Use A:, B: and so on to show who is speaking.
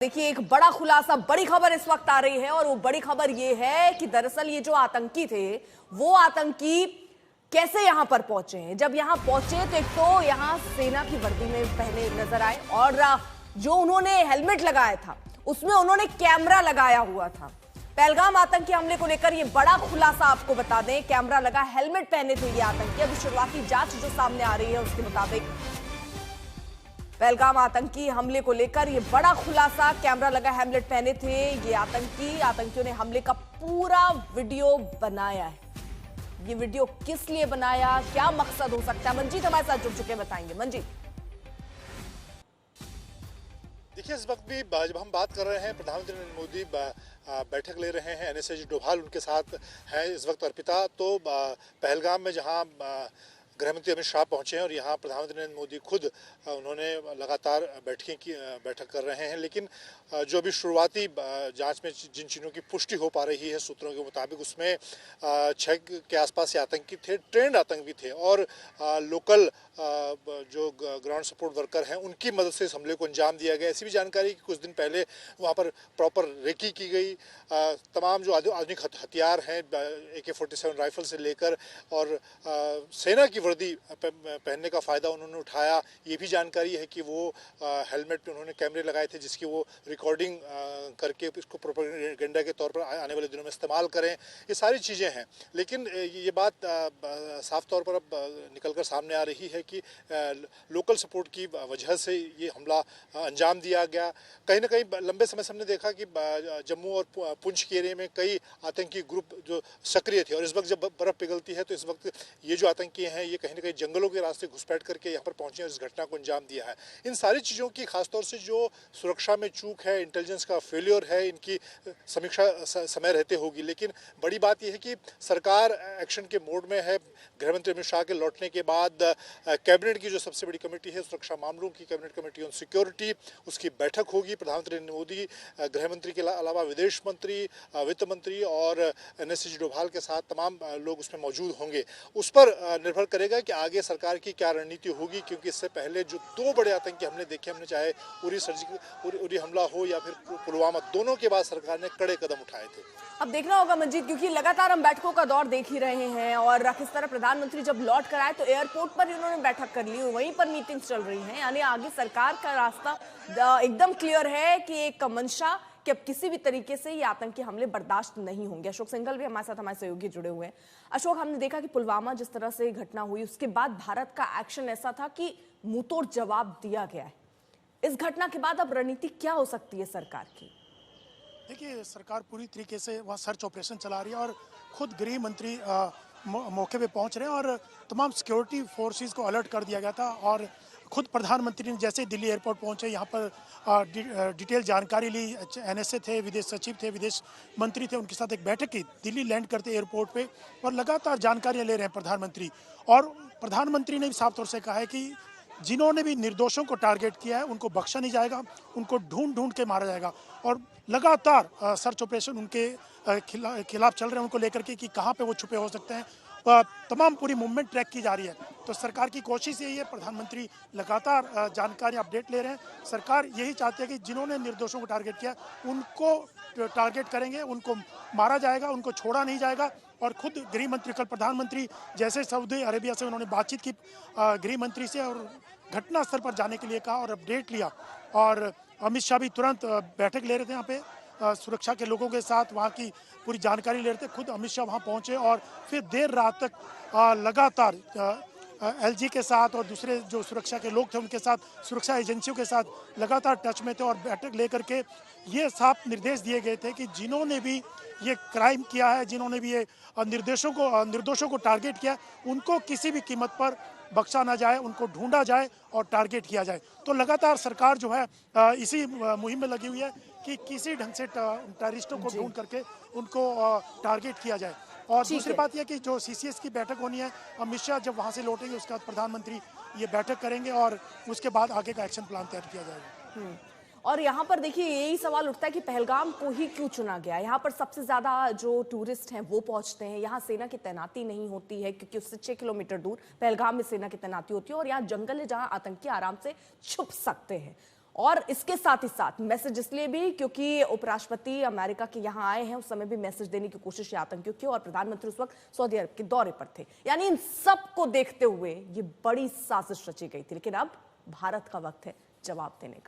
A: देखिए, एक बड़ा खुलासा, बड़ी खबर इस वक्त आ रही है और वो बड़ी खबर ये है कि दरअसल ये जो आतंकी थे, वो आतंकी कैसे यहां पर पहुंचे हैं। जब यहां पहुंचे तो एक तो यहां सेना की वर्दी में पहने नजर आए और जो उन्होंने हेलमेट लगाया था उसमें उन्होंने कैमरा लगाया हुआ था। पहलगाम आतंकी हमले को लेकर ये बड़ा खुलासा आपको बता दें, कैमरा लगा हेलमेट पहने थे ये आतंकी। अभी शुरुआती जांच जो सामने आ रही है उसके मुताबिक पहलगाम आतंकी हमले को लेकर ये बड़ा खुलासा, कैमरा लगा हेलमेट पहने थे ये आतंकियों ने हमले का पूरा वीडियो बनाया है। ये वीडियो किस लिए बनाया, क्या मकसद हो सकता है, मंजीत हमारे साथ जुड़ चुके हैं, बताएंगे। मंजीत,
B: देखिए, इस वक्त भी जब हम बात कर रहे हैं, प्रधानमंत्री नरेंद्र मोदी बैठक ले रहे हैं, एनएसएस डोभाल उनके साथ हैं इस वक्त अर्पिता। तो पहलगाम में जहां गृहमंत्री अमित शाह पहुंचे हैं और यहाँ प्रधानमंत्री नरेंद्र मोदी खुद उन्होंने लगातार बैठक कर रहे हैं। लेकिन जो अभी शुरुआती जांच में जिन चीज़ों की पुष्टि हो पा रही है सूत्रों के मुताबिक, उसमें 6 के आसपास ये आतंकी थे, ट्रेंड आतंकी थे और लोकल जो ग्राउंड सपोर्ट वर्कर हैं उनकी मदद से इस हमले को अंजाम दिया गया। ऐसी भी जानकारी कि कुछ दिन पहले वहाँ पर प्रॉपर रेकी की गई, तमाम जो आधुनिक हथियार हैं AK-47 राइफल से लेकर और सेना की वर्दी पहनने का फ़ायदा उन्होंने उठाया। ये भी जानकारी है कि वो हेलमेट पे उन्होंने कैमरे लगाए थे जिसकी वो रिकॉर्डिंग करके इसको प्रोपेगेंडा के तौर पर आने वाले दिनों में इस्तेमाल करें। ये सारी चीज़ें हैं, लेकिन ये बात साफ तौर पर अब निकल कर सामने आ रही है कि लोकल सपोर्ट की वजह से ये हमला अंजाम दिया गया। कहीं ना कहीं लंबे समय से हमने देखा कि जम्मू और पुंछ के एरिया में कई आतंकी ग्रुप जो सक्रिय थे और इस वक्त जब बर्फ़ पिघलती है तो इस वक्त ये जो आतंकी हैं ये कहीं ना कहीं जंगलों के रास्ते घुसपैठ करके यहाँ पर पहुँचे और इस घटना को अंजाम दिया है। इन सारी चीज़ों की खासतौर से जो सुरक्षा में चूक है, इंटेलिजेंस का फेलियर है, इनकी समीक्षा समय रहते होगी। लेकिन बड़ी बात यह है कि सरकार एक्शन के मोड में है। गृहमंत्री अमित शाह के लौटने के बाद कैबिनेट की जो सबसे बड़ी कमेटी है, सुरक्षा मामलों की कैबिनेट कमेटी ऑन सिक्योरिटी, उसकी बैठक होगी। प्रधानमंत्री नरेंद्र मोदी गृहमंत्री के अलावा विदेश मंत्री, वित्त मंत्री और एनएसएस डोभाल के साथ तमाम लोग उसमें मौजूद होंगे। उस पर निर्भर करेगा कि आगे सरकार की क्या रणनीति होगी, क्योंकि इससे पहले जो 2 बड़े आतंकी हमले देखे हमने, चाहे उरी हमला हो या फिर पुलवामा, दोनों के बाद सरकार ने कड़े कदम उठाए थे।
A: अब देखना होगा मंजीत, क्योंकि लगातार हम बैठकों का दौर देख ही रहे हैं और किस तरह प्रधानमंत्री जब लौट कर आए तो एयरपोर्ट पर इन्होंने बैठक कर ली, वहीं पर मीटिंग्स चल रही हैं। यानी आगे सरकार का रास्ता एकदम क्लियर है कि एक मंशा कि अब किसी भी तरीके से ये आतंकी हमले बर्दाश्त नहीं होंगे। अशोक सिंघल भी हमारे साथ, हमारे सहयोगी जुड़े हुए हैं। अशोक, हमने देखा कि पुलवामा जिस तरह से घटना हुई उसके बाद भारत का एक्शन ऐसा था कि मुंहतोड़ जवाब दिया गया है। इस घटना के बाद अब रणनीति क्या हो सकती है सरकार की?
C: देखिए, सरकार पूरी तरीके से वहाँ सर्च ऑपरेशन चला रही है और खुद गृह मंत्री मौके पे पहुँच रहे हैं और तमाम सिक्योरिटी फोर्सेस को अलर्ट कर दिया गया था। और खुद प्रधानमंत्री ने जैसे दिल्ली एयरपोर्ट पहुंचे, यहाँ पर डिटेल जानकारी ली। एनएसए थे, विदेश सचिव थे, विदेश मंत्री थे, उनके साथ एक बैठक की। दिल्ली लैंड करते एयरपोर्ट पे और लगातार जानकारियाँ ले रहे हैं प्रधानमंत्री। और प्रधानमंत्री ने भी साफ तौर से कहा है कि जिन्होंने भी निर्दोषों को टारगेट किया है उनको बख्शा नहीं जाएगा, उनको ढूंढ ढूंढ के मारा जाएगा। और लगातार सर्च ऑपरेशन उनके खिलाफ चल रहे हैं, उनको लेकर के कि कहाँ पे वो छुपे हो सकते हैं। तमाम पूरी मूवमेंट ट्रैक की जा रही है। तो सरकार की कोशिश यही है, प्रधानमंत्री लगातार जानकारी अपडेट ले रहे हैं। सरकार यही चाहती है कि जिन्होंने निर्दोषों को टारगेट किया उनको टारगेट करेंगे, उनको मारा जाएगा, उनको छोड़ा नहीं जाएगा। और खुद गृह मंत्री, कल प्रधानमंत्री जैसे सऊदी अरेबिया से उन्होंने बातचीत की गृह मंत्री से और घटना स्थल पर जाने के लिए कहा और अपडेट लिया। और अमित शाह भी तुरंत बैठक ले रहे थे यहाँ पे सुरक्षा के लोगों के साथ, वहाँ की पूरी जानकारी ले रहे थे। खुद अमित शाह वहाँ पहुँचे और फिर देर रात तक लगातार एलजी के साथ और दूसरे जो सुरक्षा के लोग थे उनके साथ, सुरक्षा एजेंसियों के साथ लगातार टच में थे। और बैठक लेकर के ये साफ निर्देश दिए गए थे कि जिन्होंने भी ये क्राइम किया है, जिन्होंने भी ये निर्दोषों को टारगेट किया, उनको किसी भी कीमत पर बख्शा ना जाए, उनको ढूंढा जाए और टारगेट किया जाए। तो लगातार सरकार जो है इसी मुहिम में लगी हुई है कि किसी ढंग से टेररिस्टों को ढूंढ करके उनको टारगेट किया जाए। और दूसरी बात यह कि जो सीसीएस की बैठक होनी है, अमित शाह जब वहाँ से लौटेंगे उसके बाद प्रधानमंत्री ये बैठक करेंगे और उसके बाद आगे का एक्शन प्लान तैयार किया जाएगा।
A: और यहाँ पर देखिए, यही सवाल उठता है कि पहलगाम को ही क्यों चुना गया। यहाँ पर सबसे ज्यादा जो टूरिस्ट हैं वो पहुंचते हैं। यहाँ सेना की तैनाती नहीं होती है क्योंकि उससे 6 किलोमीटर दूर पहलगाम में सेना की तैनाती होती है और यहाँ जंगल है जहाँ आतंकी आराम से छुप सकते हैं। और इसके साथ ही साथ मैसेज इसलिए भी क्योंकि उपराष्ट्रपति अमेरिका के यहां आए हैं, उस समय भी मैसेज देने की कोशिश आतंकियों की, और प्रधानमंत्री उस वक्त सऊदी अरब के दौरे पर थे। यानी इन सब को देखते हुए ये बड़ी साजिश रची गई थी। लेकिन अब भारत का वक्त है जवाब देने का।